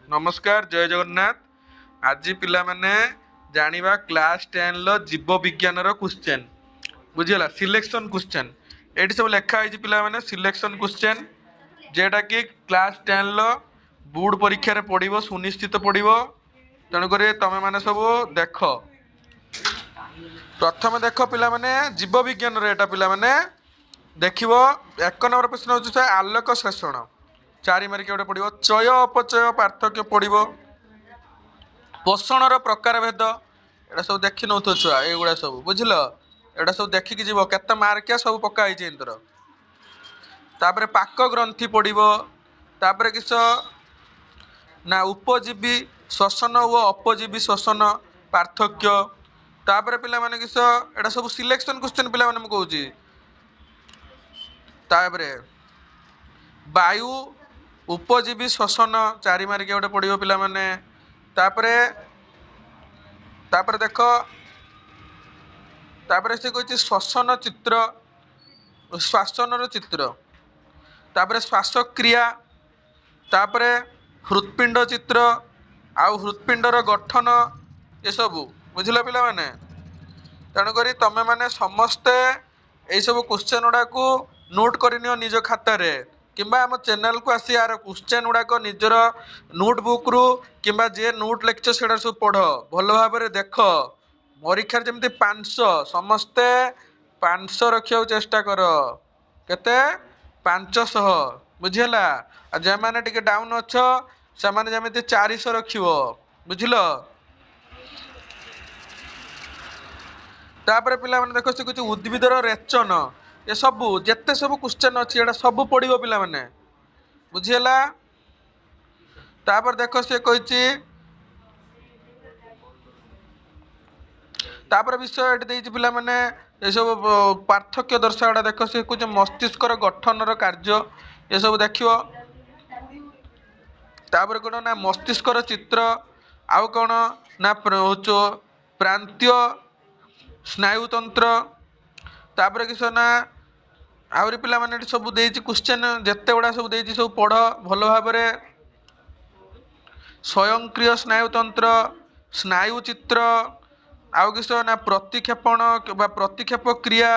नमस्कार जय जगन्नाथ। आज पिला माने जानिबा क्लास 10 लो जीव विज्ञान रो क्वेश्चन बुझिला सिलेक्शन क्वेश्चन एठी सब लेखा है पिला माने सिलेक्शन क्वेश्चन जेटा कि क्लास 10 लो बोर्ड परीक्षा रे पड़िबो सुनिश्चित पड़िबो तण करे तमे माने सब देख प्रथम देख पिला माने जीव विज्ञान रे एटा पिला माने देखिबो 1 नंबर प्रश्न होछ आलोक शोषण 4 मार्क गोटे पड़िबो चय अपचय पार्थक्य पड़िबो पोषण प्रकार भेद एटा सब देखि नउथो छुआ एगुडा सब बुझिलो एटा सब देखिकी जीवो केते मार्किया सब पक्का होई इंतर तापरे पाक ग्रंथि पड़िबो तापरे किस ना उपजीवी श्वसन और अपजीवी श्वसन पार्थक्य तापरे पिला माने किस एटा सब सिलेक्शन क्वेश्चन पिला माने म कहूची तापरे वायु उपजीवी श्वसन 4 मार्क गोटे पड़िबो पिला माने तापरे तापरे देख तापरे से कहछि श्वसन चित्र श्वासन चित्र तापरे श्वासक्रिया तापरे हृत्पिंड चित्र आउ हृत्पिंडर गठन ये सब बुझिला पिला माने तेणुकरी तमे माने समस्ते ये सब क्वेश्चन गुड़ा को नोट करनियो निज खाता रे किंबा आम चैनल को आसी यार क्वेश्चन गुड़ाक निजर नोटबुक रु किंबा जे नोट लेक्चर से सब पढ़ भल भाव देख परीक्षा जमी 500 समस्ते 500 रखा चेष्टा कर केते 500 बुझीला जे माने टिके डाउन अच्छ से माने जमी 400 रखिवो बुझिल तापर पिला माने देखो से कुछ उद्भिदर रेचन ये सब जेते सब क्वेश्चन अच्छी एटा सब पड़िबो पिला माने बुझीला तापर देखो से कहिछि तापर विषय एटी देछि पिला माने ये सब पार्थक्य दर्शाटा देखो से कुछ मस्तिष्क गठन कार्य ये सब देखियो तापर कोन ना मस्तिष्क चित्र आउ कोन ना होचो प्रांतीय स्नायुतंत्र तापर किस ना आउरी पिला माने सब देछि क्वेश्चन जेते गुडा सब देछि सब पढ़ भल भाव स्वयंक्रिय स्नायुतंत्र स्नायु चित्र आउ किस ना प्रतिक्षेपण बा प्रतिक्षेप क्रिया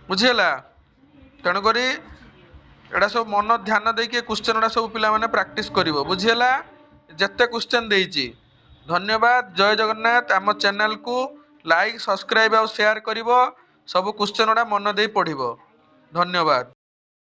बुझीला तेणुकरी एटा सब मन ध्यान देके क्वेश्चन गुडा सब पिला माने प्रैक्टिस करिवो बुझीला जेते क्वेश्चन देछि धन्यवाद जय जगन्नाथ आम चैनल को लाइक सब्सक्राइब और शेयर करिवो सब क्वेश्चन गुडा मन दे पढ़िवो धन्यवाद।